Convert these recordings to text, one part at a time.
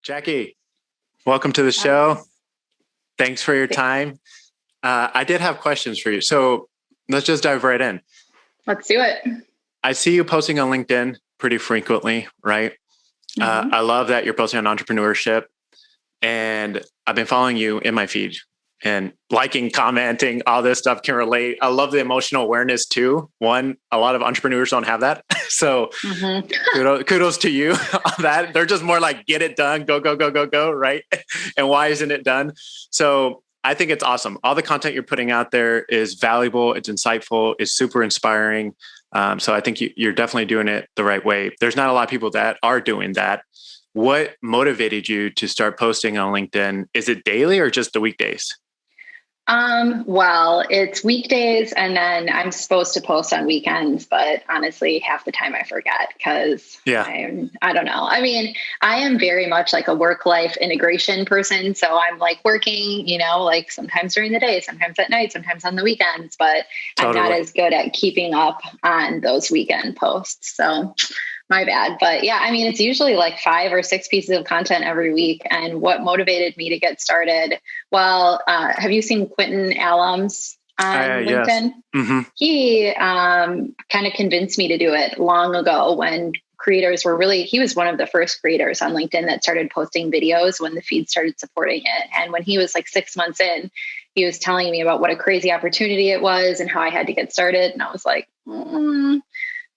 Jackie, welcome to the show. Thanks for your time. I did have questions for you. So let's just dive right in. Let's do it. I see you posting on LinkedIn pretty frequently, right? I love that you're posting on entrepreneurship. And I've been following you in my feed and liking, commenting, all this stuff can relate. I love the emotional awareness too. One, a lot of entrepreneurs don't have that. So kudos to you on that. They're just more like, get it done, go, go, go, go, go, right? And why isn't it done? So I think it's awesome. All the content you're putting out there is valuable. It's insightful. It's super inspiring. So I think you're definitely doing it the right way. There's not a lot of people that are doing that. What motivated you to start posting on LinkedIn? Is it daily or just the weekdays? Well, it's weekdays and then I'm supposed to post on weekends, but honestly, half the time I forget because I don't know. I mean, I am very much like a work-life integration person. So I'm like working, like sometimes during the day, sometimes at night, sometimes on the weekends, but I'm not as good at keeping up on those weekend posts. So my bad. But yeah, I mean, it's usually like 5 or 6 pieces of content every week. And what motivated me to get started? Well, have you seen Quentin Allums on LinkedIn? Yes. Mm-hmm. He kind of convinced me to do it long ago when creators were he was one of the first creators on LinkedIn that started posting videos when the feed started supporting it. And when he was like 6 months in, he was telling me about what a crazy opportunity it was and how I had to get started. And I was like,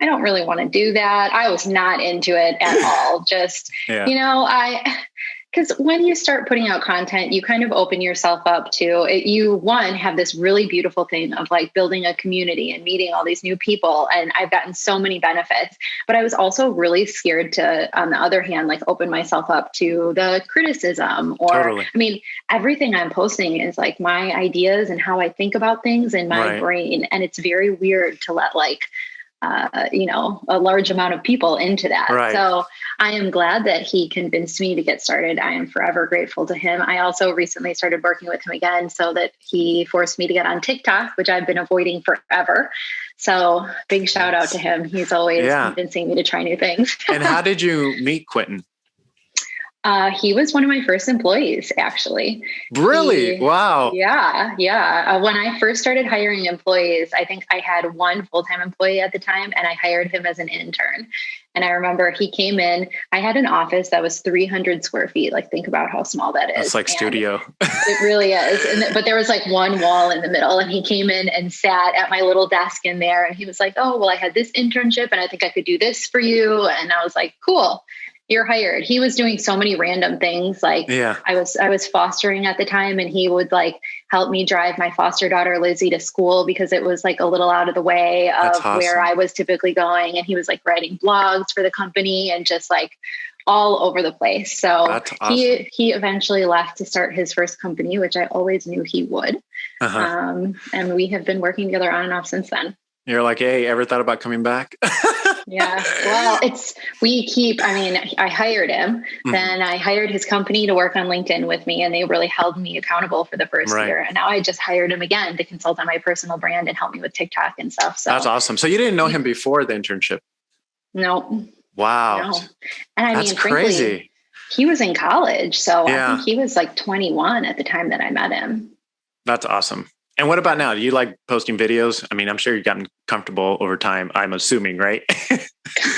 I don't really want to do that. I was not into it at all. Just, because when you start putting out content, you kind of open yourself up to it. You, have this really beautiful thing of like building a community and meeting all these new people. And I've gotten so many benefits, but I was also really scared to, on the other hand, like open myself up to the criticism I mean, everything I'm posting is like my ideas and how I think about things in my brain. And it's very weird to let a large amount of people into that. So I am glad that he convinced me to get started. I am forever grateful to him. I also recently started working with him again so that he forced me to get on TikTok, which I've been avoiding forever. So big shout out to him. He's always convincing me to try new things. And how did you meet Quentin? He was one of my first employees, actually. Really? Wow. Yeah. When I first started hiring employees, I think I had one full-time employee at the time, and I hired him as an intern. And I remember he came in, I had an office that was 300 square feet. Like, think about how small that is. It's like studio. It really is. But there was like one wall in the middle, and he came in and sat at my little desk in there. And he was like, oh, well, I had this internship and I think I could do this for you. And I was like, cool. You're hired. He was doing so many random things. Like I was fostering at the time, and he would like help me drive my foster daughter, Lizzie, to school because it was like a little out of the way of where I was typically going. And he was like writing blogs for the company and just like all over the place. So he eventually left to start his first company, which I always knew he would. And we have been working together on and off since then. You're like, hey, ever thought about coming back? Yeah. Well, I hired him. Then I hired his company to work on LinkedIn with me, and they really held me accountable for the first year. And now I just hired him again to consult on my personal brand and help me with TikTok and stuff. So that's awesome. So you didn't know him before the internship? No. Wow. No. And that's crazy. Frankly, he was in college. So I think he was like 21 at the time that I met him. That's awesome. And what about now? Do you like posting videos? I mean, I'm sure you've gotten comfortable over time, I'm assuming, right?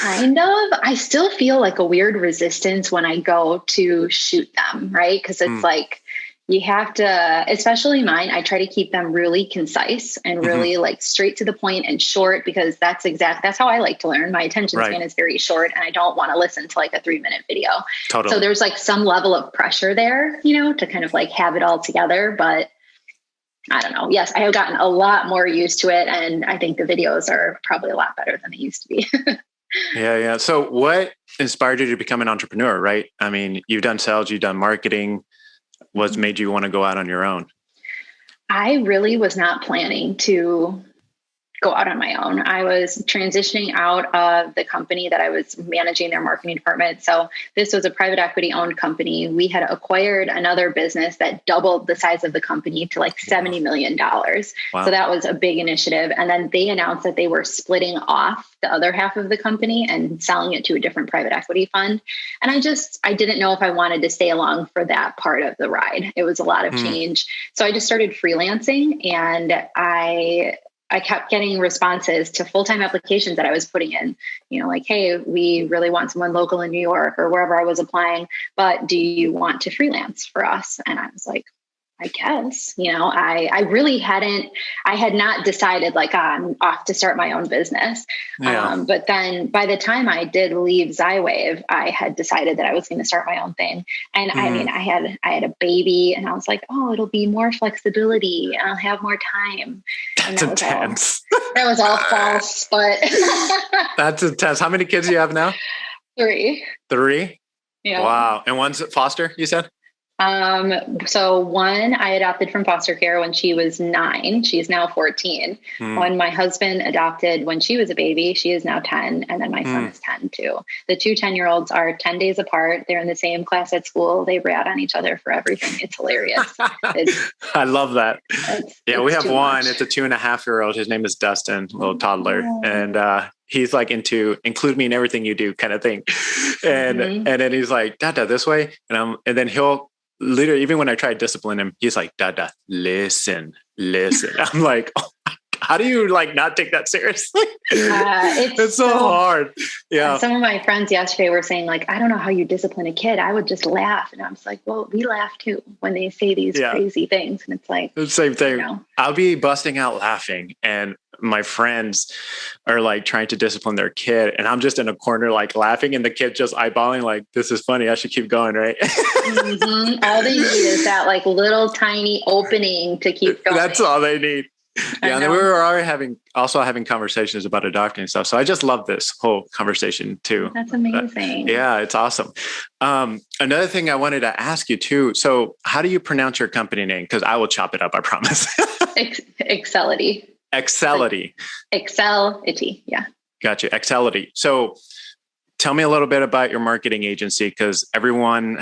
Kind of. I still feel like a weird resistance when I go to shoot them, right? Because it's like, you have to, especially mine, I try to keep them really concise and really like straight to the point and short, because that's how I like to learn. My attention span is very short, and I don't want to listen to like a 3-minute video. Totally. So there's like some level of pressure there, to kind of like have it all together. But I don't know. Yes, I have gotten a lot more used to it. And I think the videos are probably a lot better than they used to be. Yeah. So what inspired you to become an entrepreneur, right? I mean, you've done sales, you've done marketing. What's made you want to go out on your own? I really was not planning to go out on my own. I was transitioning out of the company that I was managing their marketing department. So this was a private equity owned company. We had acquired another business that doubled the size of the company to like $70 million. Wow. So that was a big initiative. And then they announced that they were splitting off the other half of the company and selling it to a different private equity fund. And I didn't know if I wanted to stay along for that part of the ride. It was a lot of change. So I just started freelancing, and I kept getting responses to full-time applications that I was putting in, like, hey, we really want someone local in New York or wherever I was applying, but do you want to freelance for us? And I was like, I guess, I really I had not decided like, I'm off to start my own business. Yeah. But then by the time I did leave Zywave, I had decided that I was going to start my own thing. And I mean, I had a baby, and I was like, oh, it'll be more flexibility and I'll have more time. That's intense. That was all false, but that's intense. How many kids do you have now? 3. 3? Yeah. Wow. And one's foster, you said? So one I adopted from foster care when she was 9. She's now 14. One my husband adopted when she was a baby. She is now 10. And then my son is 10 too. The 2 10-year-olds are 10 days apart. They're in the same class at school. They rat on each other for everything. It's hilarious. I love that. We have one. Much. It's a 2.5-year-old. His name is Dustin, little toddler. And, he's like into include me in everything you do kind of thing. And, and then he's like, Dada, this way. And then he'll, literally, even when I try to discipline him, he's like, Dada, listen. I'm like, oh, how do you like not take that seriously? It's so hard. Yeah. Some of my friends yesterday were saying like, I don't know how you discipline a kid. I would just laugh. And I was like, well, we laugh too when they say these crazy things. And it's like the same thing. I'll be busting out laughing, and my friends are like trying to discipline their kid, and I'm just in a corner like laughing, and the kid just eyeballing like, this is funny, I should keep going, right? All they need is that like little tiny opening to keep going. That's all they need. Yeah, and then we were already having conversations about adopting and stuff. So I just love this whole conversation too. That's amazing. Yeah, it's awesome. Another thing I wanted to ask you too. So how do you pronounce your company name? Because I will chop it up, I promise. Accelity. Accelity. Accelity. Yeah. Gotcha. Accelity. So tell me a little bit about your marketing agency, because everyone,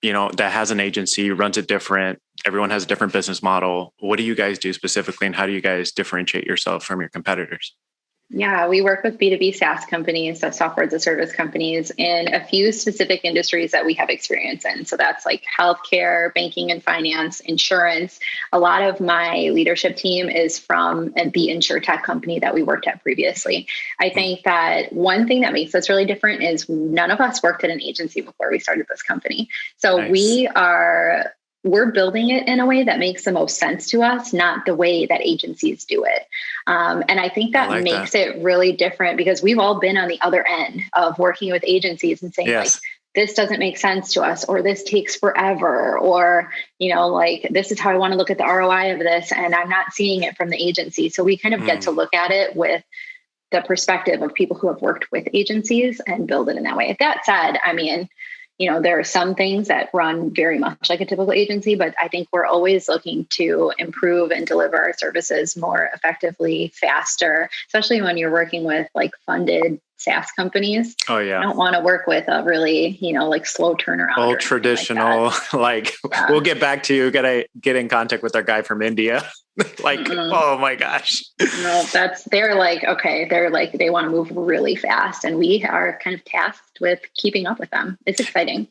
that has an agency runs it different. Everyone has a different business model. What do you guys do specifically, and how do you guys differentiate yourself from your competitors? Yeah, we work with B2B SaaS companies, so software as a service companies, in a few specific industries that we have experience in. So that's like healthcare, banking and finance, insurance. A lot of my leadership team is from the InsurTech company that we worked at previously. I think that one thing that makes us really different is none of us worked at an agency before we started this company. So nice. We're building it in a way that makes the most sense to us, not the way that agencies do it. And I think that makes it really different, because we've all been on the other end of working with agencies and saying like, this doesn't make sense to us, or this takes forever, or, like, this is how I want to look at the ROI of this, and I'm not seeing it from the agency. So we kind of get to look at it with the perspective of people who have worked with agencies and build it in that way. That said, I mean, there are some things that run very much like a typical agency, but I think we're always looking to improve and deliver our services more effectively, faster, especially when you're working with like funded SaaS companies. Oh yeah. I don't want to work with a really, like slow turnaround. Old traditional, we'll get back to you. Got to get in contact with our guy from India. Oh my gosh. No, they're like, okay. They're like, they want to move really fast, and we are kind of tasked with keeping up with them. It's exciting.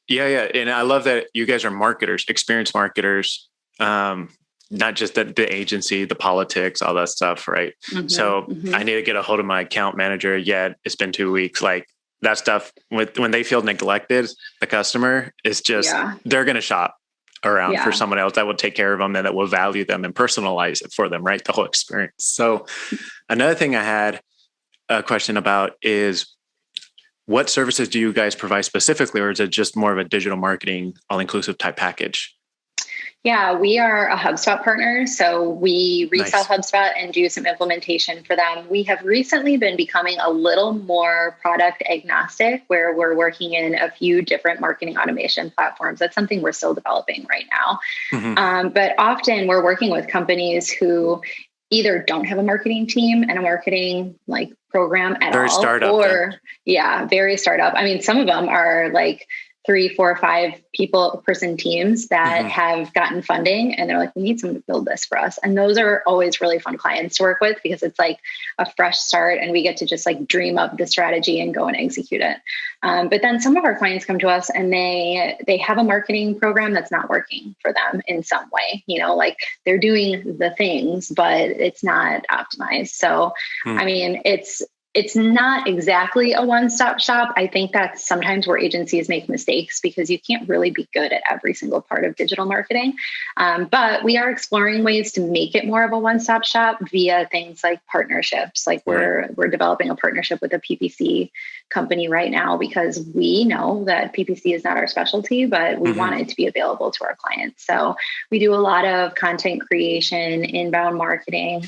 Yeah. Yeah. And I love that you guys are marketers, experienced marketers, not just the agency, the politics, all that stuff. Right. So I need to get a hold of my account manager. Yet it's been 2 weeks. Like that stuff when they feel neglected, the customer is just, they're going to shop around for someone else that will take care of them and that will value them and personalize it for them, right? The whole experience. So another thing I had a question about is, what services do you guys provide specifically, or is it just more of a digital marketing all-inclusive type package? Yeah, we are a HubSpot partner. So we resell HubSpot and do some implementation for them. We have recently been becoming a little more product agnostic, where we're working in a few different marketing automation platforms. That's something we're still developing right now. But often we're working with companies who either don't have a marketing team and a marketing like program at very all, startup, or very startup. I mean, some of them are like 3, 4, 5 person teams that have gotten funding and they're like, we need someone to build this for us. And those are always really fun clients to work with because it's like a fresh start and we get to just like dream up the strategy and go and execute it. But then some of our clients come to us and they have a marketing program that's not working for them in some way, like they're doing the things, but it's not optimized. So, I mean, it's not exactly a one-stop shop. I think that's sometimes where agencies make mistakes because you can't really be good at every single part of digital marketing. But we are exploring ways to make it more of a one-stop shop via things like partnerships. Like we're developing a partnership with a PPC company right now because we know that PPC is not our specialty, but we want it to be available to our clients. So we do a lot of content creation, inbound marketing.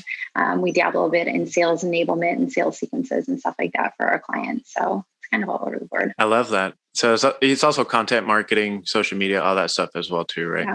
We dabble a bit in sales enablement and sales sequences and stuff like that for our clients. So it's kind of all over the board. I love that. So it's also content marketing, social media, all that stuff as well too, right?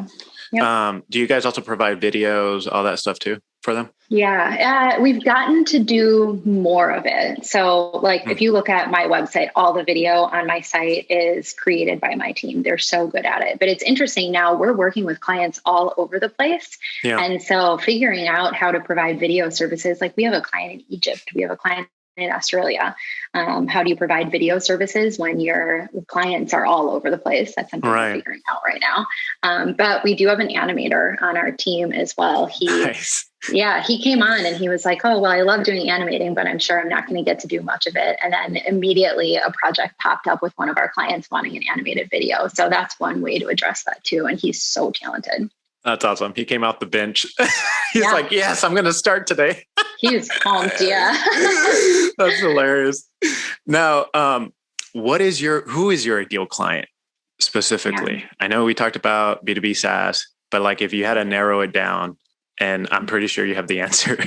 Yeah. Yep. Do you guys also provide videos, all that stuff too for them? Yeah, we've gotten to do more of it. So like if you look at my website, all the video on my site is created by my team. They're so good at it. But it's interesting now we're working with clients all over the place. Yeah. And so figuring out how to provide video services, like we have a client in Egypt, we have a client in Australia. How do you provide video services when your clients are all over the place? That's something we're figuring out right now. But we do have an animator on our team as well. Nice. Yeah, he came on and he was like, oh, well, I love doing animating, but I'm sure I'm not going to get to do much of it. And then immediately a project popped up with one of our clients wanting an animated video. So that's one way to address that too. And he's so talented. That's awesome. He came off the bench. He's like, yes, I'm going to start today. He's pumped. Yeah. That's hilarious. Now, who is your ideal client specifically? Yeah. I know we talked about B2B SaaS, but like if you had to narrow it down, and I'm pretty sure you have the answer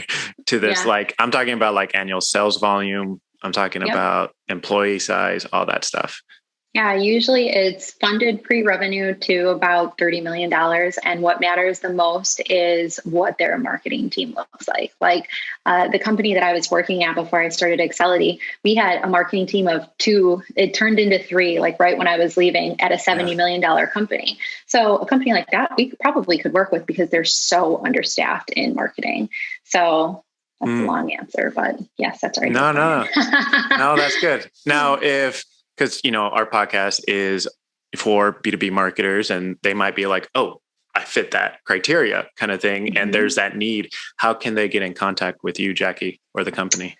to this, like I'm talking about like annual sales volume. I'm talking about employee size, all that stuff. Yeah, usually it's funded pre-revenue to about $30 million. And what matters the most is what their marketing team looks like. Like the company that I was working at before I started Accelity, we had a marketing team of 2. It turned into 3, like right when I was leaving at a $70 million company. So a company like that, we probably could work with because they're so understaffed in marketing. So that's a long answer, but yes, that's right. No, that's good. Now, because, our podcast is for B2B marketers and they might be like, oh, I fit that criteria kind of thing. And there's that need. How can they get in contact with you, Jackie, or the company?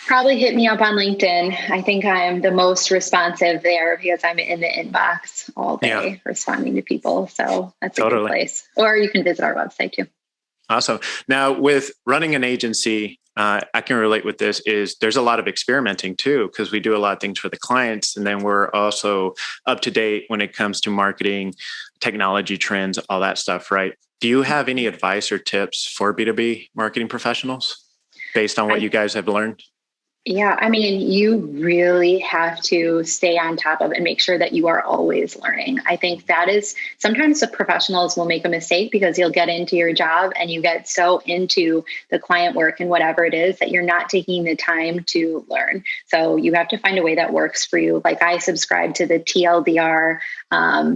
Probably hit me up on LinkedIn. I think I'm the most responsive there because I'm in the inbox all day responding to people. So that's a good place. Or you can visit our website too. Awesome. Now, with running an agency, I can relate with this is there's a lot of experimenting too, because we do a lot of things for the clients. And then we're also up to date when it comes to marketing, technology trends, all that stuff, right? Do you have any advice or tips for B2B marketing professionals based on what you guys have learned? Yeah, I mean, you really have to stay on top of it and make sure that you are always learning. I think that is sometimes the professionals will make a mistake because you'll get into your job and you get so into the client work and whatever it is that you're not taking the time to learn. So you have to find a way that works for you. Like I subscribe to the TLDR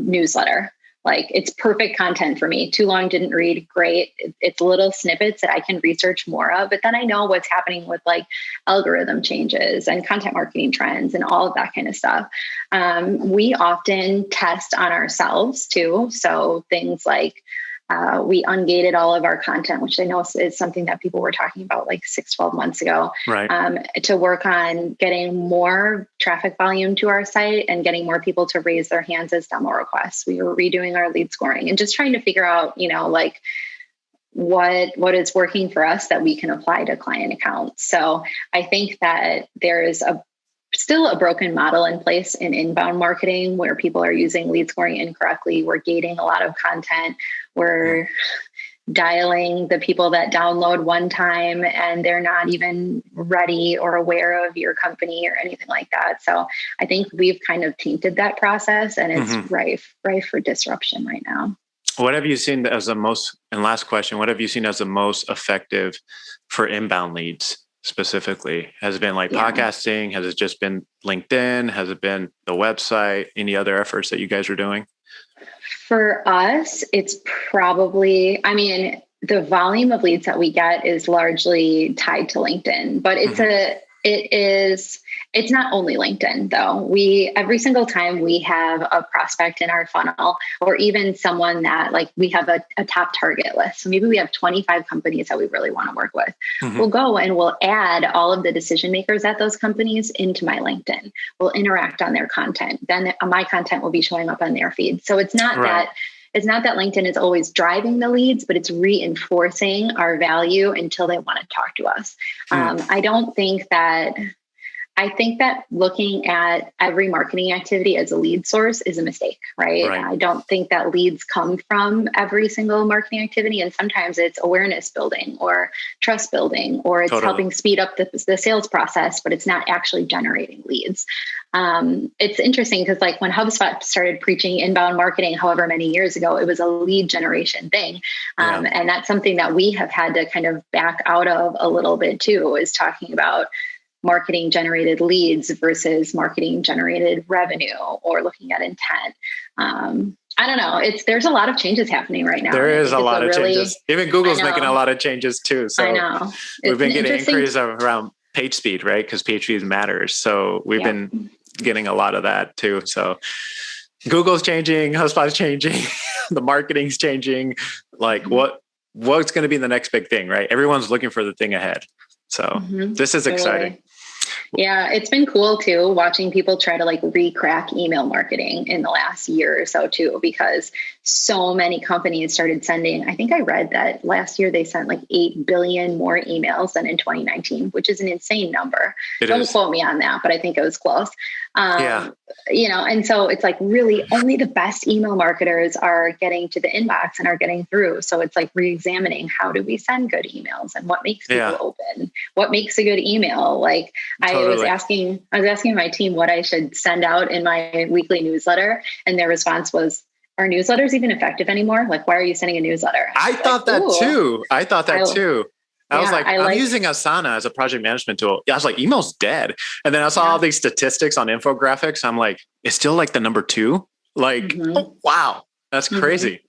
newsletter. Like it's perfect content for me. Too long, didn't read. Great. It's little snippets that I can research more of, but then I know what's happening with like algorithm changes and content marketing trends and all of that kind of stuff. We often test on ourselves too. So things like we ungated all of our content, which I know is something that people were talking about like 6-12 months ago, to work on getting more traffic volume to our site and getting more people to raise their hands as demo requests. We were redoing our lead scoring and just trying to figure out, like what is working for us that we can apply to client accounts. So I think that there is still a broken model in place in inbound marketing where people are using lead scoring incorrectly. We're gating a lot of content. We're dialing the people that download one time and they're not even ready or aware of your company or anything like that. So I think we've kind of tainted that process and it's rife for disruption right now. What have you seen as the most, and last question, what have you seen as the most effective for inbound leads specifically? Has it been like podcasting? Has it just been LinkedIn? Has it been the website? Any other efforts that you guys are doing? For us, it's probably, I mean, the volume of leads that we get is largely tied to LinkedIn, but it's not only LinkedIn though. Every single time we have a prospect in our funnel, or even someone that like we have a top target list. So maybe we have 25 companies that we really want to work with. We'll go and we'll add all of the decision makers at those companies into my LinkedIn. We'll interact on their content. Then my content will be showing up on their feed. So it's not that LinkedIn is always driving the leads, but it's reinforcing our value until they want to talk to us. I think that looking at every marketing activity as a lead source is a mistake, right? I don't think that leads come from every single marketing activity. And sometimes it's awareness building or trust building, or it's helping speed up the sales process, but it's not actually generating leads. It's interesting because like when HubSpot started preaching inbound marketing, however many years ago, it was a lead generation thing. And that's something that we have had to kind of back out of a little bit too, is talking about marketing generated leads versus marketing generated revenue, or looking at intent. I don't know. There's a lot of changes happening right now. There is a lot of changes. Even Google's making a lot of changes too. So I know. We've been getting inquiries around page speed, right? Because page speed matters. So we've been getting a lot of that too. So Google's changing, HubSpot's changing, the marketing's changing. Like what's going to be the next big thing, right? Everyone's looking for the thing ahead. So this is exciting. Yeah, it's been cool too, watching people try to like re-crack email marketing in the last year or so too, because so many companies started sending, I think I read that last year they sent like 8 billion more emails than in 2019, which is an insane number. Don't quote me on that, but I think it was close. And so it's like really only the best email marketers are getting to the inbox and are getting through. So it's like re-examining, how do we send good emails and what makes people open? What makes a good email? Like I was asking my team what I should send out in my weekly newsletter. And their response was, are newsletters even effective anymore? Like, why are you sending a newsletter? I thought that too. I was like, I'm using Asana as a project management tool. I was like, email's dead. And then I saw all these statistics on infographics. I'm like, it's still like the number 2. Like, oh, wow, that's crazy.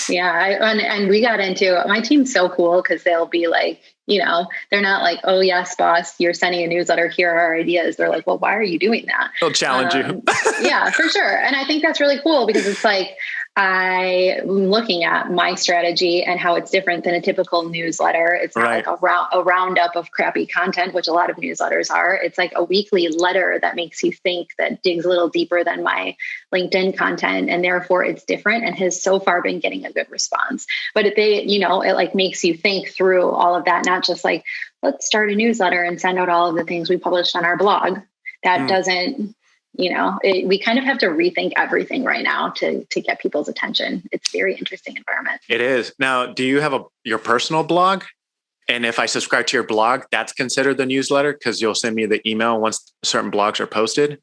Yeah. And we got into, my team's so cool because they'll be like, they're not like, oh yes, boss, you're sending a newsletter. Here are our ideas. They're like, well, why are you doing that? They'll challenge you. Yeah, for sure. And I think that's really cool because it's like, I'm looking at my strategy and how it's different than a typical newsletter. It's not like a roundup of crappy content, which a lot of newsletters are. It's like a weekly letter that makes you think, that digs a little deeper than my LinkedIn content. And therefore it's different and has so far been getting a good response. But it like makes you think through all of that, not just like, let's start a newsletter and send out all of the things we published on our blog. That doesn't, we kind of have to rethink everything right now to get people's attention. It's a very interesting environment. It is. Now, do you have your personal blog? And if I subscribe to your blog, that's considered the newsletter because you'll send me the email once certain blogs are posted?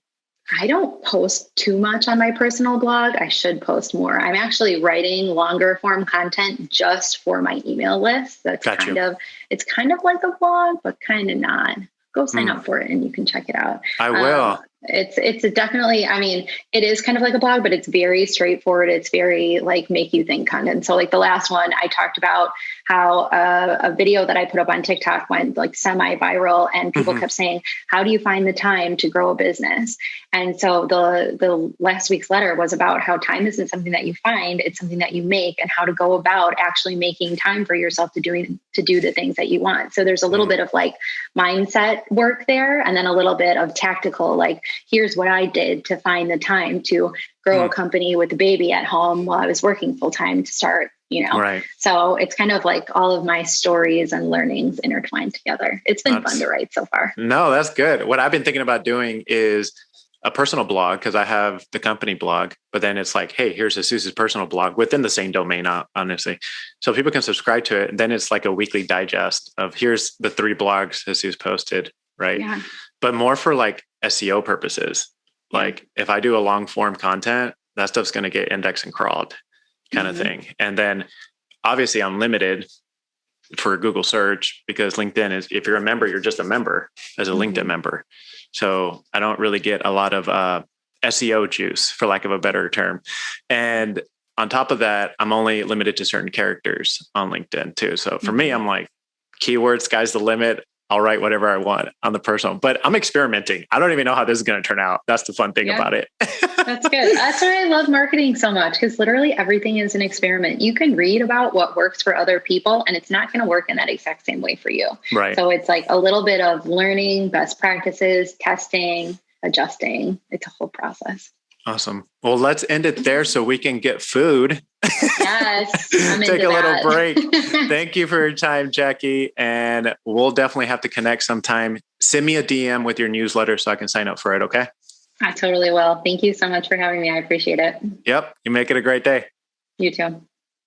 I don't post too much on my personal blog. I should post more. I'm actually writing longer form content just for my email list. It's kind of like a blog, but kind of not. Go sign up for it and you can check it out. I will. It's definitely, I mean, it is kind of like a blog, but it's very straightforward. It's very like make you think content. So like the last one, I talked about how a video that I put up on TikTok went like semi-viral and people kept saying, how do you find the time to grow a business? And so the last week's letter was about how time isn't something that you find, it's something that you make, and how to go about actually making time for yourself to do the things that you want. So there's a little bit of like mindset work there, and then a little bit of tactical, like, here's what I did to find the time to grow a company with a baby at home while I was working full time to start, Right. So it's kind of like all of my stories and learnings intertwined together. It's been fun to write so far. No, that's good. What I've been thinking about doing is a personal blog, because I have the company blog, but then it's like, hey, here's Jesus' personal blog within the same domain, honestly. So people can subscribe to it. And then it's like a weekly digest of here's the 3 blogs Jesus posted, right? Yeah. But more for like SEO purposes. Like if I do a long form content, that stuff's going to get indexed and crawled. kind of thing. And then obviously I'm limited for Google search because LinkedIn is, if you're a member, you're just a member as a LinkedIn member. So I don't really get a lot of SEO juice, for lack of a better term. And on top of that, I'm only limited to certain characters on LinkedIn too. So for me, I'm like, keywords, sky's the limit. I'll write whatever I want on the personal, but I'm experimenting. I don't even know how this is going to turn out. That's the fun thing about it. That's good. That's why I love marketing so much, because literally everything is an experiment. You can read about what works for other people and it's not going to work in that exact same way for you. Right. So it's like a little bit of learning, best practices, testing, adjusting. It's a whole process. Awesome. Well, let's end it there so we can get food. Yes. Take a little break. Thank you for your time, Jackie. And we'll definitely have to connect sometime. Send me a DM with your newsletter so I can sign up for it. Okay. I totally will. Thank you so much for having me. I appreciate it. Yep. You make it a great day. You too.